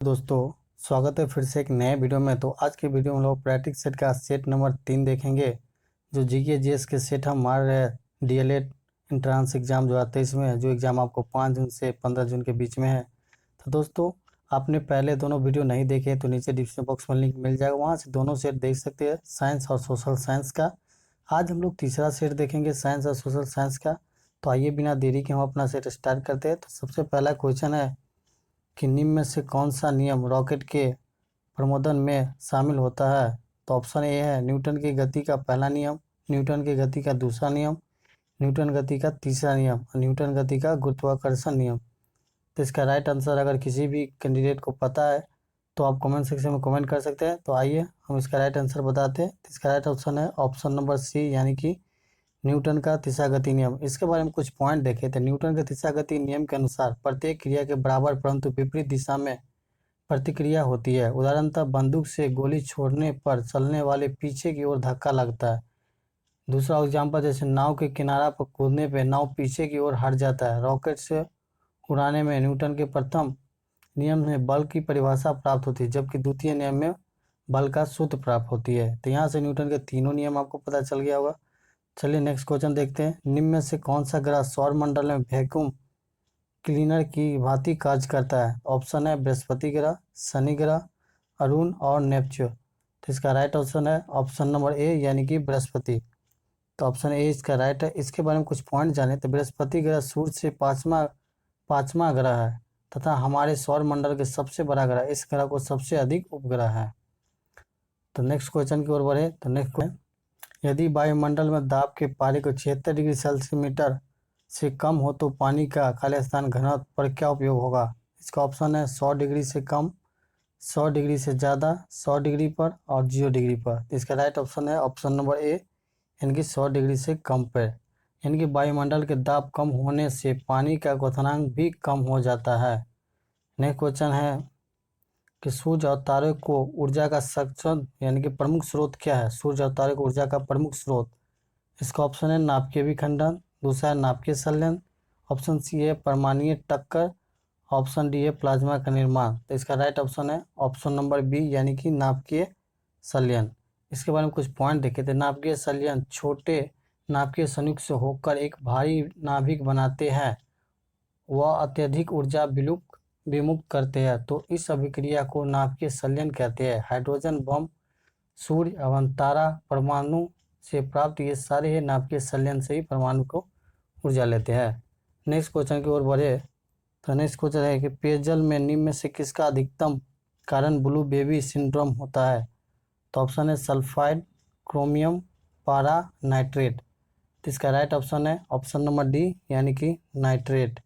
दोस्तों, स्वागत है फिर से एक नए वीडियो में। तो आज के वीडियो में हम लोग प्रैक्टिस सेट का सेट नंबर 3 देखेंगे। जो जीके जीएस के सेट हम मार रहे हैं डीएलएड एंट्रांस एग्ज़ाम जो आते हैं इसमें, जो एग्ज़ाम आपको 5 जून से 15 जून के बीच में है। तो दोस्तों, आपने पहले दोनों वीडियो नहीं देखे तो नीचे डिस्क्रिप्शन बॉक्स में लिंक मिल जाएगा, वहाँ से दोनों सेट देख सकते हैं, साइंस और सोशल साइंस का। आज हम लोग तीसरा सेट देखेंगे साइंस और सोशल साइंस का। तो आइए बिना देरी के हम अपना सेट स्टार्ट करते हैं। तो सबसे पहला क्वेश्चन है कि निम्न में से कौन सा नियम रॉकेट के प्रमोदन में शामिल होता है। तो ऑप्शन ए है न्यूटन की गति का पहला नियम, न्यूटन की गति का दूसरा नियम, न्यूटन गति का तीसरा नियम और न्यूटन गति का गुरुत्वाकर्षण नियम। तो इसका राइट आंसर अगर किसी भी कैंडिडेट को पता है तो आप कमेंट सेक्शन में कमेंट कर सकते हैं। तो आइए हम इसका राइट आंसर बताते हैं। तो इसका राइट ऑप्शन है ऑप्शन नंबर सी, यानी कि न्यूटन का तीसरा गति नियम। इसके बारे में कुछ पॉइंट देखे थे। न्यूटन के तीसरा गति नियम के अनुसार प्रत्येक क्रिया के बराबर परंतु विपरीत दिशा में प्रतिक्रिया होती है। उदाहरणतः बंदूक से गोली छोड़ने पर चलने वाले पीछे की ओर धक्का लगता है। दूसरा एग्जाम्पल, जैसे नाव के किनारा पर कूदने पर नाव पीछे की ओर हट जाता है। रॉकेट से उड़ाने में न्यूटन के प्रथम नियम में बल की परिभाषा प्राप्त होती है, जबकि द्वितीय नियम में बल का सूत्र प्राप्त होती है। तो यहाँ से न्यूटन के तीनों नियम आपको पता चल गया होगा। चलिए नेक्स्ट क्वेश्चन देखते हैं। निम्न में से कौन सा ग्रह सौर मंडल में वैक्यूम क्लीनर की भांति कार्य करता है। ऑप्शन है बृहस्पति ग्रह, शनि ग्रह, अरुण और नेपच्यून। तो इसका राइट ऑप्शन है ऑप्शन नंबर ए, यानी कि बृहस्पति। तो ऑप्शन ए इसका राइट है। इसके बारे में कुछ पॉइंट जाने। तो बृहस्पति ग्रह सूर्य से पाँचवा ग्रह है तथा हमारे सौर मंडल के सबसे बड़ा ग्रह। इस ग्रह को सबसे अधिक उपग्रह है। तो नेक्स्ट क्वेश्चन की ओर बढ़े। तो नेक्स्ट क्वेश्चन, यदि वायुमंडल में दाब के पारे को 76 डिग्री सेंटीमीटर से कम हो तो पानी का खाली स्थान घनत्व पर क्या उपयोग होगा। इसका ऑप्शन है 100 डिग्री से कम, 100 डिग्री से ज़्यादा, 100 डिग्री पर और 0 डिग्री पर। इसका राइट ऑप्शन है ऑप्शन नंबर ए, यानी कि 100 डिग्री से कम पर। यानी कि वायुमंडल के दाब कम होने से पानी का क्वथनांक भी कम हो जाता है। नेक्स्ट क्वेश्चन है कि सूर्य और तारे को ऊर्जा का सक्षम यानी कि प्रमुख स्रोत क्या है। सूर्य और तारे को ऊर्जा का प्रमुख स्रोत, इसका ऑप्शन है नाभिकीय विखंडन, दूसरा है नाभिकीय संलयन, ऑप्शन सी है परमाणुीय टक्कर, ऑप्शन डी है प्लाज्मा का निर्माण। तो इसका राइट ऑप्शन है ऑप्शन नंबर बी, यानी कि नाभिकीय संलयन। इसके बारे में कुछ पॉइंट देखे थे। नाभिकीय संलयन छोटे नाभिकीय संयुक्त से होकर एक भारी नाभिक बनाते हैं। वह अत्यधिक ऊर्जा विमुक्त करते हैं। तो इस अभिक्रिया को नाभिकीय संलयन कहते हैं। हाइड्रोजन बम, सूर्य एवं तारा परमाणु से प्राप्त ये सारे ही नाभिकीय संलयन से ही परमाणु को ऊर्जा लेते हैं। नेक्स्ट क्वेश्चन की ओर बढ़े। तो नेक्स्ट क्वेश्चन है कि पेयजल में निम्न में से किसका अधिकतम कारण ब्लू बेबी सिंड्रोम होता है। तो ऑप्शन है सल्फाइड, क्रोमियम, पारा, नाइट्रेट। तो इसका राइट ऑप्शन है ऑप्शन नंबर डी, यानी कि नाइट्रेट।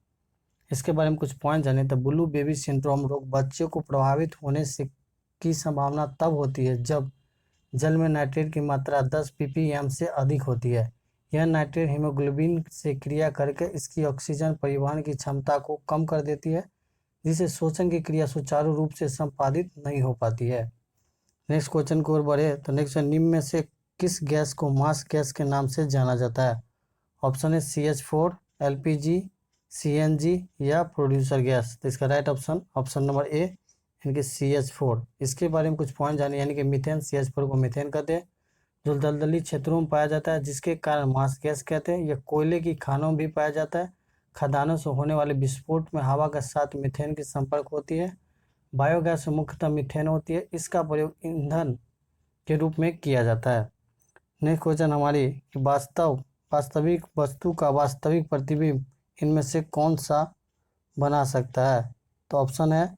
इसके बारे में कुछ पॉइंट जाने। तो ब्लू बेबी सिंड्रोम रोग बच्चों को प्रभावित होने से की संभावना तब होती है जब जल में नाइट्रेट की मात्रा 10 ppm से अधिक होती है। यह नाइट्रेट हीमोग्लोबिन से क्रिया करके इसकी ऑक्सीजन परिवहन की क्षमता को कम कर देती है, जिससे शोषण की क्रिया सुचारू रूप से संपादित नहीं हो पाती है। नेक्स्ट क्वेश्चन की ओर बढ़े। तो नेक्स्ट निम्न में से किस गैस को मास गैस के नाम से जाना जाता है। ऑप्शन है CH4, LPG, CNG या प्रोड्यूसर गैस। तो इसका right option option number A, यानी कि CH4। इसके बारे में कुछ पॉइंट जाने। यानी कि मीथेन, CH4 को मीथेन कहते हैं, जो दलदली क्षेत्रों में पाया जाता है, जिसके कारण मास गैस कहते हैं। यह कोयले की खानों में भी पाया जाता है। खदानों से होने वाले विस्फोट में हवा के साथ मीथेन की संपर्क होती है। बायोगैस में मुख्यतः मीथेन होती है। इसका प्रयोग ईंधन के रूप में किया जाता है। नेक्स्ट क्वेश्चन हमारी कि वास्तविक वस्तु का वास्तविक प्रतिबिंब इनमें से कौन सा बना सकता है। तो ऑप्शन है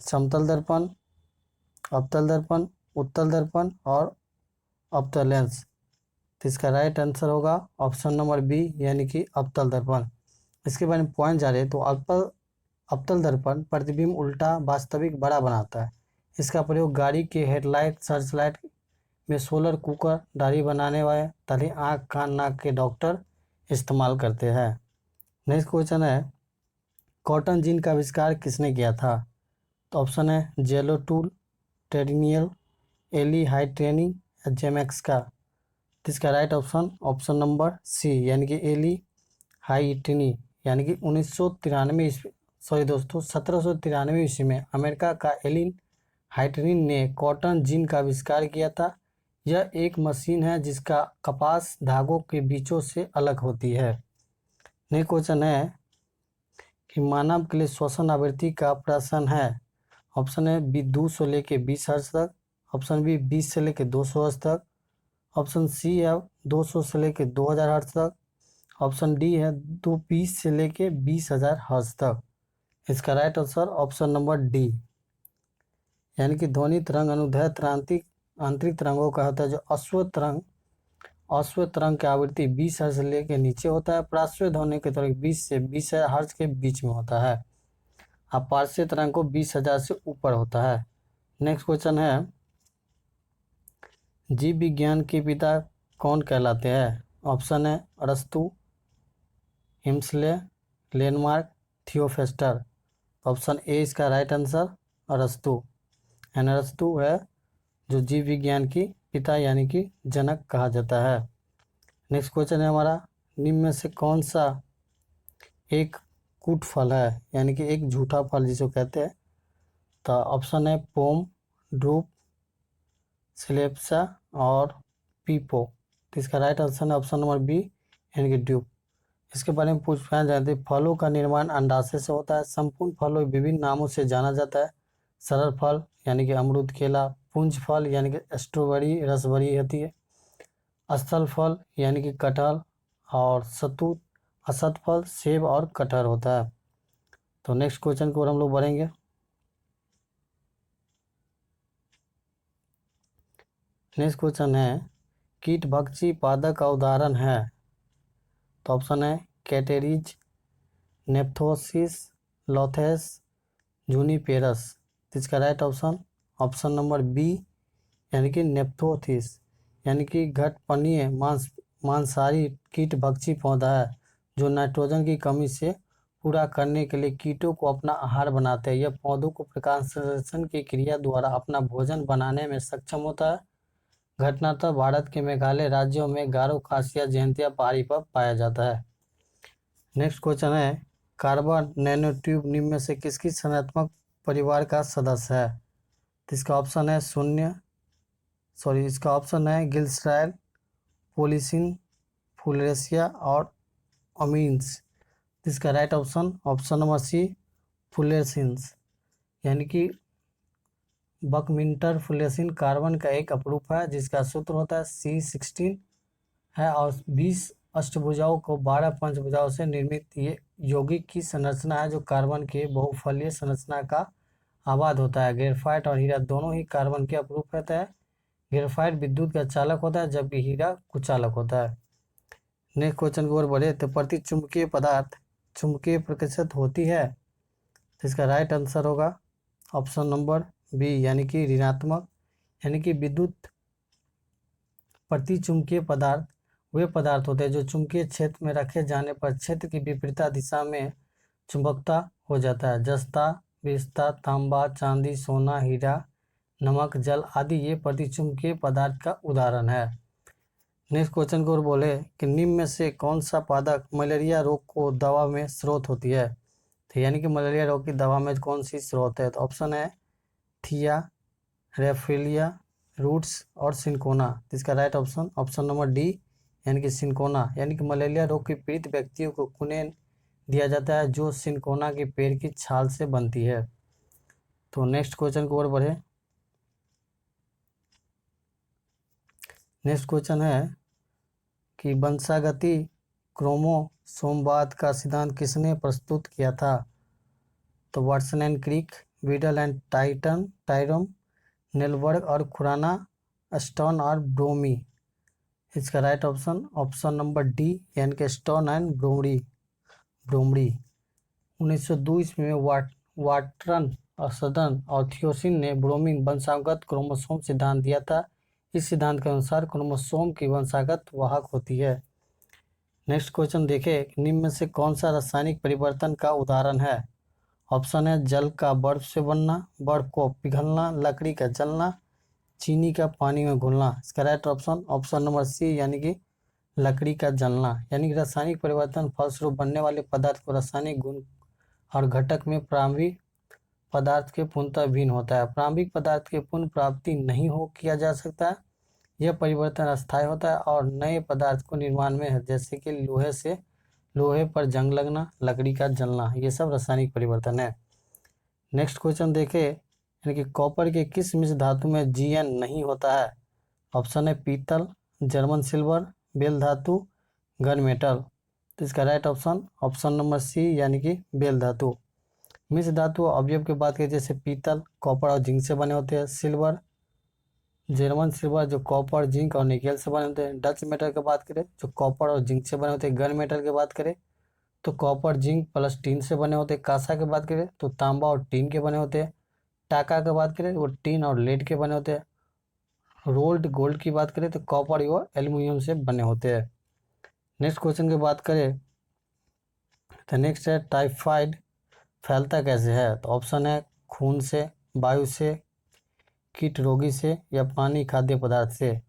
समतल दर्पण, अवतल दर्पण, उत्तल दर्पण और अवतल लेंस। तो इसका राइट आंसर होगा ऑप्शन नंबर बी, यानी कि अवतल दर्पण। इसके बारे में पॉइंट जा रहे तो अवतल दर्पण प्रतिबिंब उल्टा वास्तविक बड़ा बनाता है। इसका प्रयोग गाड़ी के हेडलाइट, सर्चलाइट में सोलर कुकर, दाढ़ी बनाने वाले तले आँख कान नाक के डॉक्टर इस्तेमाल करते हैं। नेक्स्ट क्वेश्चन है कॉटन जीन का आविष्कार किसने किया था। तो ऑप्शन है जेलो टूल, टेडिनियल, एली हाइट्रेनी या जेमैक्स का। तो इसका right option option number C, यानी कि एली हाइट्रेनी, यानी कि 1993 सॉरी दोस्तों, 1793 ईस्वी में अमेरिका का एलिन हाइटरिन ने कॉटन जिन का आविष्कार किया था। यह एक मशीन है जिसका कपास धागों के बीचों से अलग होती है। नेक्स्ट क्वेश्चन है कि मानव के लिए श्वसन आवृत्ति का प्रश्न है। ऑप्शन है बी 200 लेके 20 हर्ट्ज तक, ऑप्शन बी 20 से लेके 200 हर्ट्ज तक, ऑप्शन सी है 200 से लेके 2000 हर्ट्ज तक, ऑप्शन डी है 220 से लेके 20,000 हर्ट्ज तक। इसका right answer option number D, यानी कि ध्वनि तरंग अनुदैर्ध्य आंतरिक तरंगों का होता है। जो अश्व तरंग की आवृत्ति 20 हर्ट्ज से लेके नीचे होता है। पार्श्व ध्वनि की तरंग 20 से 20,000 हर्ट्ज के बीच में होता है। अपार्श्व तरंग को 20,000 से ऊपर होता है। नेक्स्ट क्वेश्चन है, जीव विज्ञान के पिता कौन कहलाते हैं? ऑप्शन है अरस्तु, हिम्सले, लेनमार्क, थियोफेस्टर। ऑप्शन ए इसका राइट आंसर अरस्तु। एंड अरस्तु है जो जीव विज्ञान की पिता यानी कि जनक कहा जाता है। नेक्स्ट क्वेश्चन है हमारा, निम्न में से कौन सा एक कूट फल है, यानी कि एक झूठा फल जिसको कहते हैं? तो ऑप्शन है पोम, ड्रूप, सिलेप्सा और पीपो। तो इसका राइट आंसर है ऑप्शन नंबर बी, यानी कि ड्यूप। इसके बारे में पूछना चाहते हैं, फलों का निर्माण अंडाशय से होता है। संपूर्ण फलों विभिन्न नामों से जाना जाता है। सरल फल यानी कि अमरूद, केला, पुंज फल यानी कि स्ट्रॉबेरी रस भरी होती है, स्थल फल यानी कि कटहल, और सतुत असत फल सेब और कटहल होता है। तो नेक्स्ट क्वेश्चन की ओर हम लोग बढ़ेंगे। नेक्स्ट क्वेश्चन है, कीट भक्षी पादप का उदाहरण है। तो ऑप्शन है कैटेरिज, नेप्थोसिस, लोथेस, जूनिपेरस। इसका राइट ऑप्शन नंबर बी, यानी कि नेप्थोसिस, यानी कि घटपर्णीय मांसाहारी कीट भक्षी पौधा है जो नाइट्रोजन की कमी से पूरा करने के लिए कीटों को अपना आहार बनाते हैं। यह पौधों को प्रकाश संश्लेषण की क्रिया द्वारा अपना भोजन बनाने में सक्षम होता है। घटनातः भारत के मेघालय राज्यों में गारो, खासिया, जयंतिया पहाड़ी पर पाया जाता है। नेक्स्ट क्वेश्चन है, कार्बन नैनोट्यूब निम्न में से किसकी संरचनात्मक परिवार का सदस्य है? तो इसका ऑप्शन है गिल्सराइल, पोलिसिन, फुलेसिया और अमीन्स। इसका राइट ऑप्शन नंबर सी, फुलेसिन्स, यानी कि बकमिंटर फुलेसिन कार्बन का एक अपरूप है जिसका सूत्र होता है C16 है, और 20 अष्टभुजाओं को 12 पंचभुजाओं से निर्मित ये यौगिक की संरचना है जो कार्बन के बहुफलीय संरचना का आबाद होता है। ग्रेफाइट और हीरा दोनों ही कार्बन के अपरूप रहता है। ग्रेफाइट विद्युत का चालक होता है जबकि हीरा कुचालक होता है। नेक्स्ट क्वेश्चन की ओर बढ़े तो प्रति चुंबकीय पदार्थ चुंबकीय प्रकृति होती है। तो इसका राइट आंसर होगा ऑप्शन नंबर बी, यानी कि ऋणात्मक, यानी कि विद्युत प्रति चुंबकीय पदार्थ वे पदार्थ होते हैं जो चुंबकीय क्षेत्र में रखे जाने पर क्षेत्र की विपरीत दिशा में चुंबकता हो जाता है। जस्ता, बिस्ता, तांबा, चांदी, सोना, हीरा, नमक, जल आदि ये प्रतिचुंबकीय पदार्थ का उदाहरण है। नेक्स्ट क्वेश्चन को और बोले कि निम्न में से कौन सा पादप मलेरिया रोग को दवा में स्रोत होती है? तो यानी कि मलेरिया रोग की दवा में कौन सी स्रोत है? तो ऑप्शन है थिया, रेफेलिया, रूट्स और सिंकोना। इसका राइट ऑप्शन नंबर डी, यानी कि सिंकोना, यानी कि मलेरिया रोग के पीड़ित व्यक्तियों को कुनेन दिया जाता है जो सिंकोना के पेड़ की छाल से बनती है। तो नेक्स्ट क्वेश्चन की ओर बढ़े। नेक्स्ट क्वेश्चन है कि वंशागति क्रोमोसोमवाद का सिद्धांत किसने प्रस्तुत किया था? तो Watson and Crick, Beadle and Tatum, Nirenberg और खुराना, स्टोन और ब्रोमी। इसका राइट ऑप्शन नंबर डी, यानी कि स्टोन एंड ब्रोमरी। 1902 ईस्वी में वाटरन और सदन और थियोसिन ने ब्रोमिन वंशागत क्रोमोसोम सिद्धांत दिया था। इस सिद्धांत के अनुसार क्रोमोसोम की वंशागत वाहक होती है। नेक्स्ट क्वेश्चन देखें, निम्न में से कौन सा रासायनिक परिवर्तन का उदाहरण है? ऑप्शन है जल का बर्फ से बनना, बर्फ को पिघलना, लकड़ी का जलना, चीनी का पानी में घुलना। इसका राइट ऑप्शन नंबर सी, यानी कि लकड़ी का जलना, यानी कि रासायनिक परिवर्तन फलस्वरूप बनने वाले पदार्थ को रासायनिक गुण और घटक में प्रारंभिक पदार्थ के पूर्णतः भिन्न होता है। प्रारंभिक पदार्थ के पुनः प्राप्ति नहीं हो किया जा सकता है। यह परिवर्तन अस्थायी होता है और नए पदार्थ को निर्माण में है, जैसे कि लोहे पर जंग लगना, लकड़ी का जलना, ये सब रासायनिक परिवर्तन है। नेक्स्ट क्वेश्चन देखे, यानी कि कॉपर के किस मिश्र धातु में Gn नहीं होता है? ऑप्शन है पीतल, जर्मन सिल्वर, बेल धातु, गन मेटल। तो इसका राइट ऑप्शन नंबर सी यानी कि बेल धातु। मिश्र धातु अवयव की बात करें, जैसे पीतल कॉपर और जिंक से बने होते हैं, सिल्वर जर्मन सिल्वर जो कॉपर जिंक और निकेल से बने होते हैं। डच मेटल की बात करें जो कॉपर और जिंक से बने होते हैं। गन मेटल की बात करें तो कॉपर जिंक प्लस टीन से बने होते हैं। कांसा की बात करें तो तांबा और टीन के बने होते हैं। टाका की बात करें वो टीन और लेड के बने होते हैं। रोल्ड गोल्ड की बात करें तो कॉपर और एल्यूमिनियम से बने होते हैं। नेक्स्ट क्वेश्चन की बात करें तो नेक्स्ट है टाइफाइड फैलता कैसे है? तो ऑप्शन है खून से, वायु से, कीट रोगी से या पानी खाद्य पदार्थ से।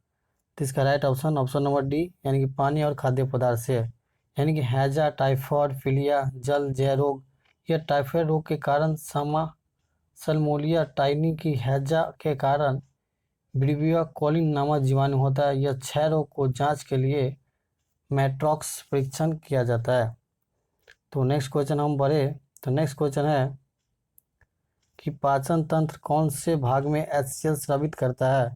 तो इसका राइट ऑप्शन नंबर डी यानी कि पानी और खाद्य पदार्थ से। यानी कि हैजा, टाइफॉइड, फिलिया, जल जय रोग। यह टाइफाइड रोग के कारण सल्मोलिया टाइनी की हैजा के कारण ब्रिविया कॉलिन नामक जीवाणु होता है। यह क्षय रोग को जांच के लिए मैट्रॉक्स परीक्षण किया जाता है। तो नेक्स्ट क्वेश्चन हम बढ़े तो नेक्स्ट क्वेश्चन है कि पाचन तंत्र कौन से भाग में HCl स्रावित करता है?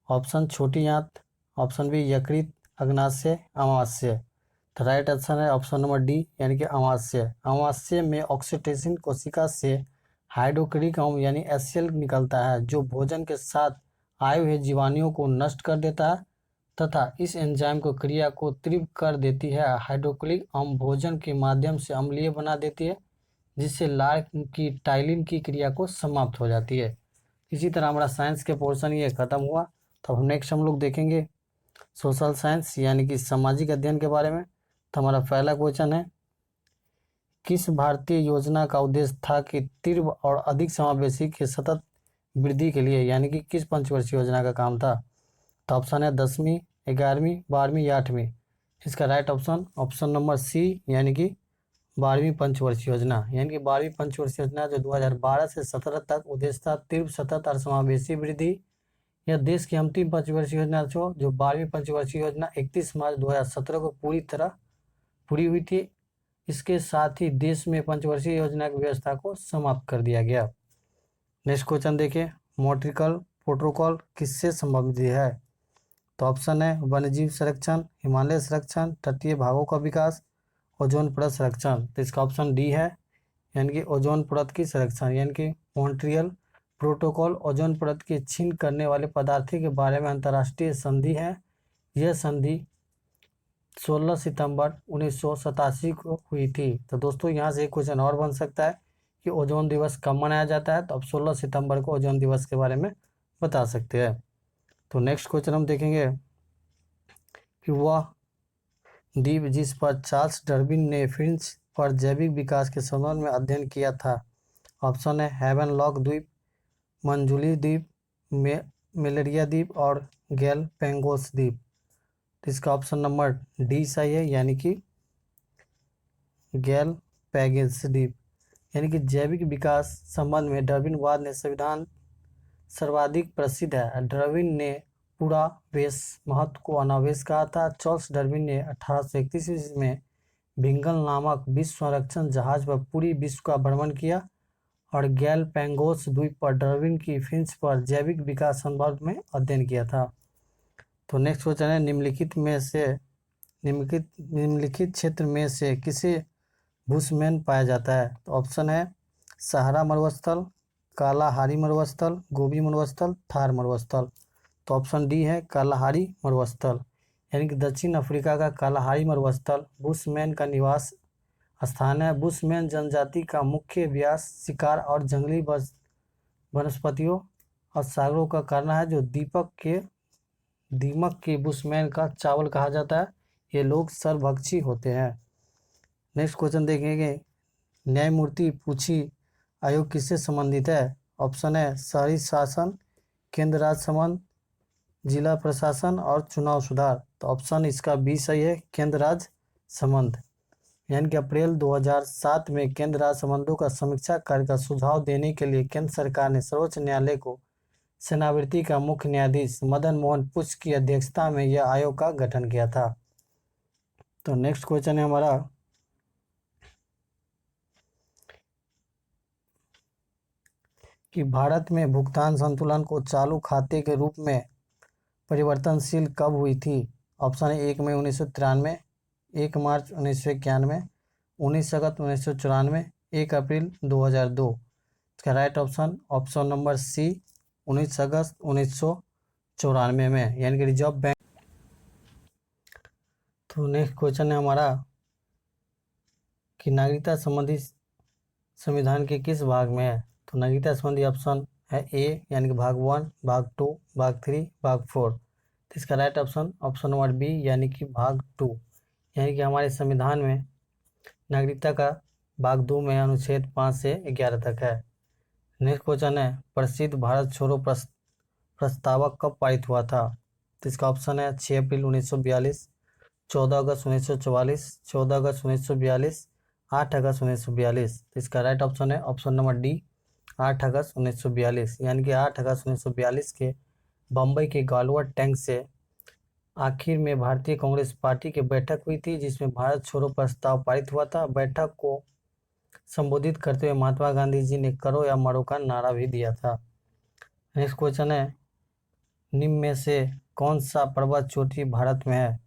ऑप्शन छोटी आंत, ऑप्शन बी यकृत, अग्नाशय, अमाशय। तो राइट आंसर है ऑप्शन नंबर डी यानी कि अमाशय। अमाशय में ऑक्सीटोसिन कोशिका से हाइड्रोक्लोरिक अम्ल यानी HCl निकलता है, जो भोजन के साथ आए हुए जीवाणुओं को नष्ट कर देता है तथा इस एंजाइम को क्रिया को तीव्र कर देती है। हाइड्रोक्लोरिक अम्ल भोजन के माध्यम से अम्लीय बना देती है, जिससे लार की टाइलिन की क्रिया को समाप्त हो जाती है। इसी तरह हमारा साइंस के पोर्शन ये खत्म हुआ। तो अब नेक्स्ट हम लोग देखेंगे सोशल साइंस यानी कि सामाजिक अध्ययन के बारे में। तो हमारा पहला क्वेश्चन है किस भारतीय योजना का उद्देश्य था कि तीव्र और अधिक समावेशी के सतत वृद्धि के लिए, यानी कि किस पंचवर्षीय योजना का काम था? तो ऑप्शन है 10वीं, 11वीं, 12वीं या 8वीं। इसका राइट ऑप्शन नंबर सी यानी कि 12वीं पंचवर्षीय योजना। यानी कि 12वीं पंचवर्षीय योजना जो 2012 से 17 तक उद्देश्य था तीव्र, सतत और समावेशी वृद्धि। यह देश की अंतिम पंचवर्षीय योजना जो 12वीं पंचवर्षीय योजना 31 मार्च 2017 को पूरी हुई थी। इसके साथ ही देश में पंचवर्षीय योजना की व्यवस्था को समाप्त कर दिया गया। नेक्स्ट क्वेश्चन देखिए, मॉन्ट्रियल प्रोटोकॉल किससे संबंधित है? तो ऑप्शन है वन्यजीव संरक्षण, हिमालय संरक्षण, तटीय भागों का विकास, ओजोन परत संरक्षण। तो इसका ऑप्शन डी है यानी कि ओजोन परत की संरक्षण। यानी कि मॉन्ट्रियल प्रोटोकॉल ओजोन परत की छीन करने वाले पदार्थों के बारे में अंतर्राष्ट्रीय संधि है। यह संधि 16 सितंबर 1987 को हुई थी। तो दोस्तों यहाँ से एक क्वेश्चन और बन सकता है कि ओजोन दिवस कब मनाया जाता है? तो अब 16 सितंबर को ओजोन दिवस के बारे में बता सकते हैं। तो नेक्स्ट क्वेश्चन हम देखेंगे कि वह द्वीप जिस पर चार्ल्स डार्विन ने फिंच पर जैविक विकास के संबंध में अध्ययन किया था। ऑप्शन है हेवनलॉक द्वीप, मंजुली द्वीप, मेलेरिया द्वीप और गैलपैगोस द्वीप। तो इसका ऑप्शन नंबर डी सही है यानी कि गैलपैगोस द्वीप। यानी कि जैविक विकास संबंध में डार्विनवाद ने संविधान सर्वाधिक प्रसिद्ध है। डार्विन ने पूरा वेश महत्व को अनावेश कहा था। चार्ल्स डार्विन ने 1831 ईस्वी में बिंगल नामक विश्व संरक्षण जहाज पर पूरी विश्व का भ्रमण किया और गैलपैगोस द्वीप पर डार्विन की फिंच पर जैविक विकास संबंध में अध्ययन किया था। तो नेक्स्ट क्वेश्चन है निम्नलिखित क्षेत्र में से किसे बुशमैन पाया जाता है? तो ऑप्शन है सहारा मरुस्थल, कालाहारी मरुस्थल, गोबी मरुस्थल, थार मरुस्थल। तो ऑप्शन डी है कालाहारी मरुस्थल। यानी कि दक्षिण अफ्रीका का कालाहारी मरुस्थल बुशमैन का निवास स्थान है। बुशमैन जनजाति का मुख्य अभ्यास शिकार और जंगली वनस्पतियों और सागरों का करना है, जो दीमक के बुशमैन का चावल कहा जाता है। ये लोग सर्वभक्षी होते हैं। नेक्स्ट क्वेश्चन देखेंगे, न्यायमूर्ति पूछी आयोग किससे संबंधित है? ऑप्शन है शहरी शासन, केंद्र राज्य संबंध, जिला प्रशासन और चुनाव सुधार। तो ऑप्शन इसका बी सही है केंद्र राज्य संबंध। यानी कि अप्रैल 2007 में केंद्र राज्य संबंधों का समीक्षा कार्य का सुझाव देने के लिए केंद्र सरकार ने सर्वोच्च न्यायालय को सेनावृत्ति का मुख्य न्यायाधीश मदन मोहन पुष्प की अध्यक्षता में यह आयोग का गठन किया था। तो नेक्स्ट क्वेश्चन है हमारा कि भारत में भुगतान संतुलन को चालू खाते के रूप में परिवर्तनशील कब हुई थी। ऑप्शन है 1 मई 1993, 1 मार्च 1991, 19 अगस्त 1994, 1 अप्रैल 2002। इसका राइट ऑप्शन नंबर सी 19 अगस्त 1994 में, यानी कि रिजर्व बैंक। तो नेक्स्ट क्वेश्चन है हमारा कि नागरिकता संबंधी संविधान के किस भाग में है। तो नागरिकता संबंधी ऑप्शन है ए, यानी कि भाग 1, भाग 2, भाग 3, भाग 4। तो इसका राइट ऑप्शन नंबर बी, यानी कि भाग 2। यानी कि हमारे संविधान में नागरिकता का भाग 2 में अनुच्छेद 5 से 11 तक है। नेक्स्ट क्वेश्चन है प्रसिद्ध भारत छोड़ो प्रस्तावक कब पारित हुआ था। तो इसका ऑप्शन है 6 अप्रैल 1942, 14 अगस्त 1944, 14 अगस्त 1942, 8 अगस्त 1942। तो इसका राइट ऑप्शन है ऑप्शन नंबर डी, 8 अगस्त 1942। यानी कि 8 अगस्त 1942 के बम्बई के गालुआ टैंक से आखिर में भारतीय कांग्रेस पार्टी की बैठक हुई थी, जिसमें भारत छोड़ो प्रस्ताव पारित हुआ था। बैठक को संबोधित करते हुए महात्मा गांधी जी ने करो या मरो का नारा भी दिया था। नेक्स्ट क्वेश्चन है निम्न में से कौन सा पर्वत चोटी भारत में है।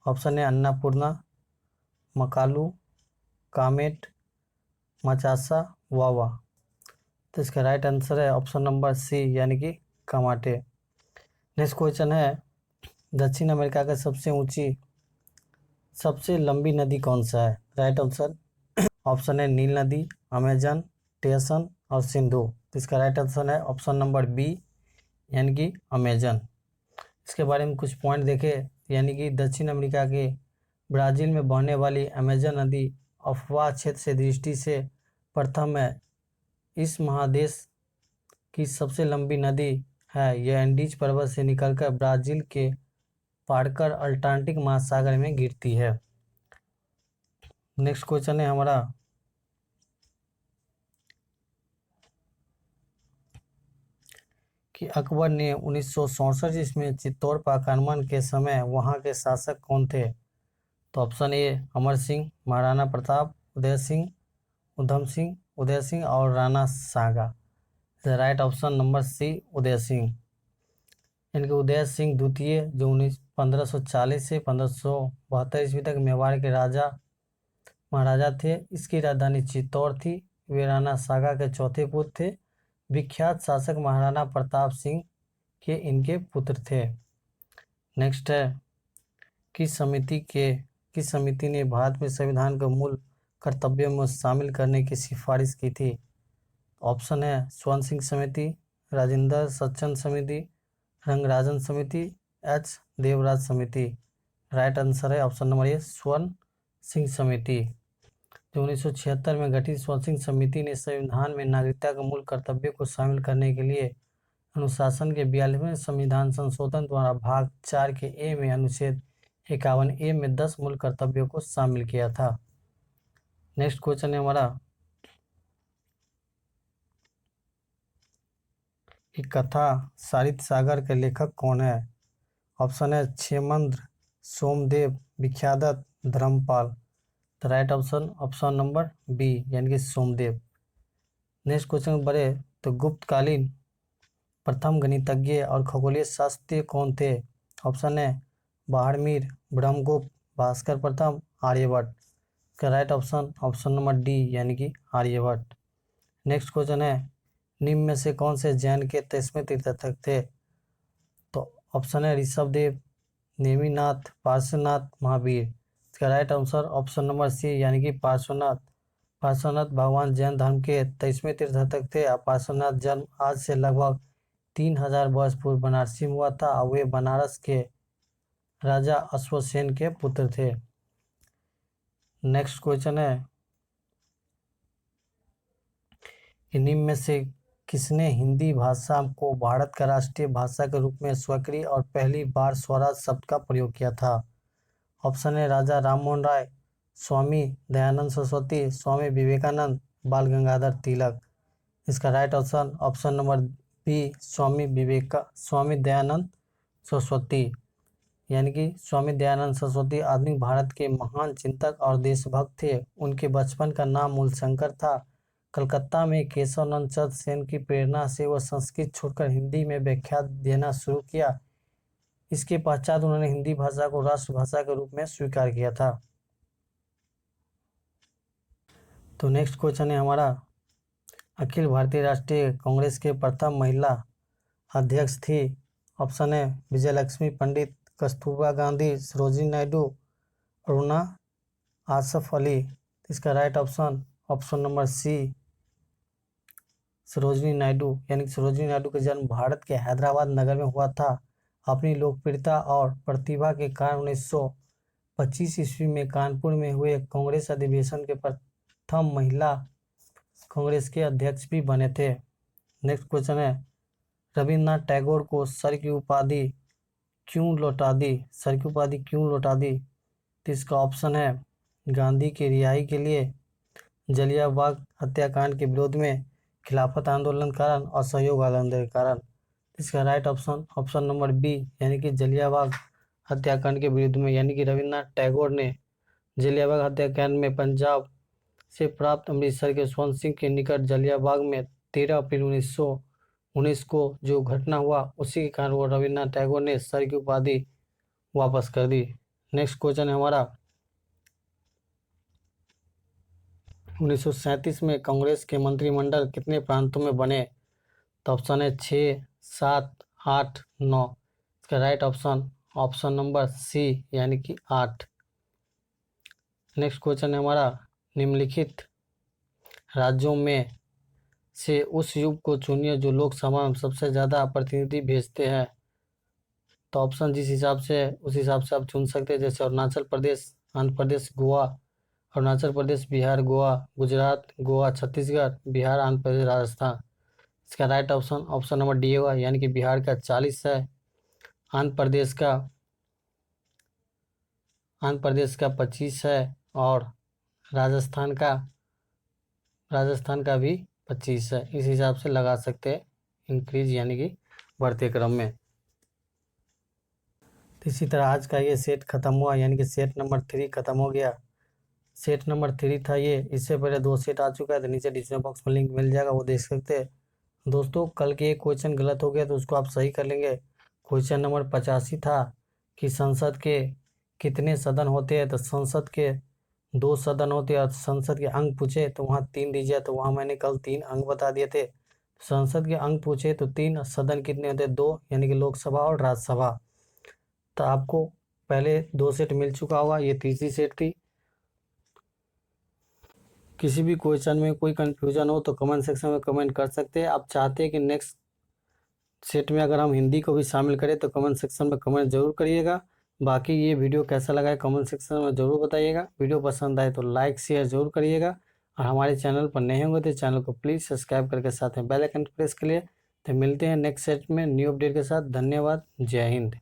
ऑप्शन है अन्नापूर्णा, मकालू, कामेट, मचासा, वावा। तो इसका राइट आंसर है ऑप्शन नंबर सी, यानी कि कामाटे। नेक्स्ट क्वेश्चन है दक्षिण अमेरिका का सबसे लंबी नदी कौन सा है। राइट ऑप्शन है नील नदी, अमेजन, टेसन और सिंधु। तो इसका राइट आंसर है ऑप्शन नंबर बी, यानी कि अमेजन। इसके बारे में कुछ पॉइंट देखे, यानी कि दक्षिण अमेरिका के ब्राज़ील में बहने वाली अमेजन नदी अफवाह क्षेत्र से दृष्टि से प्रथम है। इस महादेश की सबसे लंबी नदी है। यह एंडीज पर्वत से निकलकर ब्राज़ील के पार अटलांटिक महासागर में गिरती है। नेक्स्ट क्वेश्चन है हमारा कि अकबर ने 1964 ईस्वी में चित्तौड़ पर आक्रमण के समय वहां के शासक कौन थे। तो ऑप्शन ए अमर सिंह, महाराणा प्रताप, उदय सिंह, उदय सिंह और राणा सांगा। राइट ऑप्शन नंबर सी, उदय सिंह। इनके उदय सिंह द्वितीय जो 1540 से 1572 ईस्वी तक मेवाड़ के महाराजा थे। इसकी राजधानी चित्तौड़ थी। वे राणा सांगा के चौथे पुत्र थे। विख्यात शासक महाराणा प्रताप सिंह के इनके पुत्र थे। नेक्स्ट है किस समिति ने भारत में संविधान को मूल कर्तव्यों में शामिल करने की सिफारिश की थी। ऑप्शन है स्वर्ण सिंह समिति, राजेंद्र सचन समिति, रंगराजन समिति, एच देवराज समिति। राइट आंसर है ऑप्शन नंबर ए, स्वर्ण सिंह समिति। जो 1976 में गठित स्वर्ण सिंह समिति ने संविधान में नागरिकता के मूल कर्तव्यों को शामिल करने के लिए अनुशासन के 42वें संविधान संशोधन द्वारा भाग 4 के ए में अनुच्छेद 51 ए में 10 मूल कर्तव्यों को शामिल किया था। नेक्स्ट क्वेश्चन है हमारा कि कथा सारित सागर के लेखक कौन है। ऑप्शन है क्षेमंद्र, सोमदेव, विख्यादत्त, धर्मपाल। तो राइट ऑप्शन नंबर बी, यानी कि सोमदेव। नेक्स्ट क्वेश्चन बढ़े तो गुप्तकालीन प्रथम गणितज्ञ और खगोलीय शास्त्री कौन थे। ऑप्शन है बाहरमीर, ब्रह्मगुप्त, भास्कर प्रथम, आर्यभट्ट। इसका राइट ऑप्शन नंबर डी, यानी कि आर्यभट्ट। नेक्स्ट क्वेश्चन है निम्न में से कौन से जैन के 23वें तीर्थंकर थे। तो ऑप्शन है ऋषभदेव, नेमिनाथ, पार्श्वनाथ, महावीर। इसका right answer option number C, यानी कि पार्श्वनाथ भगवान जैन धर्म के 23वें तीर्थंकर थे। पार्श्वनाथ जन्म आज से लगभग 3000 वर्ष पूर्व बनारसी में हुआ था। वे बनारस के राजा अश्वसेन के पुत्र थे। नेक्स्ट क्वेश्चन है कि निम्न में से किसने हिंदी भाषा को भारत का राष्ट्रीय भाषा के रूप में स्वीकृत और पहली बार स्वराज शब्द का प्रयोग किया था। ऑप्शन है राजा राममोहन राय, स्वामी दयानंद सरस्वती, स्वामी विवेकानंद, बाल गंगाधर तिलक। इसका right option option number B Swami Dayanand Saraswati, यानी कि स्वामी दयानंद सरस्वती आधुनिक भारत के महान चिंतक और देशभक्त थे। उनके बचपन का नाम मूलशंकर था। कलकत्ता में केशवानंद चंद्र सेन की प्रेरणा से वह संस्कृत छोड़कर हिंदी में व्याख्या देना शुरू किया। इसके पश्चात उन्होंने हिंदी भाषा को राष्ट्रभाषा के रूप में स्वीकार किया था। तो नेक्स्ट क्वेश्चन है हमारा, अखिल भारतीय राष्ट्रीय कांग्रेस के प्रथम महिला अध्यक्ष थी। ऑप्शन है विजयलक्ष्मी पंडित, कस्तूरबा गांधी, सरोजिनी नायडू, अरुणा आसफ अली। इसका right option option number C Sarojini Naidu, यानी कि सरोजिनी नायडू का जन्म भारत के हैदराबाद नगर में हुआ था। अपनी लोकप्रियता और प्रतिभा के कारण 1925 ईस्वी में कानपुर में हुए कांग्रेस अधिवेशन के प्रथम महिला कांग्रेस के अध्यक्ष भी बने थे। नेक्स्ट क्वेश्चन है, रविन्द्रनाथ टैगोर को सर की उपाधि क्यों लौटा दी? तो इसका ऑप्शन है गांधी की रिहाई के लिए, जलियांवाला हत्याकांड के विरोध में, खिलाफत आंदोलन के कारण, असहयोग आंदोलन के कारण। इसका right option option number B, यानी कि जलियांवाला हत्याकांड के विरुद्ध में, यानी कि रविन्द्रनाथ टैगोर ने जलियांवाला हत्याकांड में पंजाब से प्राप्त अमृतसर के स्वर्ण सिंह के निकट जलियांवाला में 13 अप्रैल 1919 को जो घटना हुआ, उसी के कारण वो रविन्द्रनाथ टैगोर ने सर की उपाधि वापस कर दी। नेक्स्ट क्वेश्चन है हमारा, 1937 में कांग्रेस के मंत्रिमंडल कितने प्रांतों में बने? तो ऑप्शन है 6, 7, 8, 9। इसका right option option number C, यानी कि 8। नेक्स्ट क्वेश्चन है हमारा, निम्नलिखित राज्यों में से उस युग को चुनिए जो लोकसभा में सबसे ज़्यादा प्रतिनिधि भेजते हैं। तो ऑप्शन जिस हिसाब से उस हिसाब से आप चुन सकते हैं, जैसे अरुणाचल प्रदेश, आंध्र प्रदेश, गोवा, अरुणाचल प्रदेश, बिहार, गोवा, गुजरात, गोवा, छत्तीसगढ़, बिहार, आंध्र प्रदेश, राजस्थान। इसका right option option number D होगा, यानी कि बिहार का 40 है, आंध्र प्रदेश का 25 है, और राजस्थान का भी 25 है। इस हिसाब से लगा सकते हैं इंक्रीज, यानी कि बढ़ते क्रम में। तो इसी तरह आज का ये सेट खत्म हुआ, यानी कि सेट नंबर 3 खत्म हो गया। सेट नंबर 3 था ये, इससे पहले 2 सेट आ चुका है, तो नीचे डिस्क्रिप्शन बॉक्स में लिंक मिल जाएगा, वो देख सकते हैं। दोस्तों कल के एक क्वेश्चन गलत हो गया तो उसको आप सही कर लेंगे। क्वेश्चन नंबर 85 था कि संसद के कितने सदन होते हैं? तो संसद के 2 सदन होते हैं, और संसद के अंक पूछे तो वहाँ 3 दीजिए, तो वहाँ मैंने कल 3 अंक बता दिए थे। संसद के अंक पूछे तो 3 सदन कितने होते हैं? 2, यानी कि लोकसभा और राज्यसभा। तो आपको पहले 2 सेट मिल चुका होगा, ये तीसरी सेट थी। किसी भी क्वेश्चन में कोई कंफ्यूजन हो तो कमेंट सेक्शन में कमेंट कर सकते हैं। आप चाहते हैं कि नेक्स्ट सेट में अगर हम हिंदी को भी शामिल करें तो कमेंट सेक्शन में कमेंट जरूर करिएगा। बाकी ये वीडियो कैसा लगा है कमेंट सेक्शन में ज़रूर बताइएगा। वीडियो पसंद आए तो लाइक शेयर जरूर करिएगा, और हमारे चैनल पर नए होंगे तो चैनल को प्लीज़ सब्सक्राइब करके साथ में बेल आइकन प्रेस करिए। तो मिलते हैं नेक्स्ट सेट में न्यू अपडेट के साथ। धन्यवाद, जय हिंद।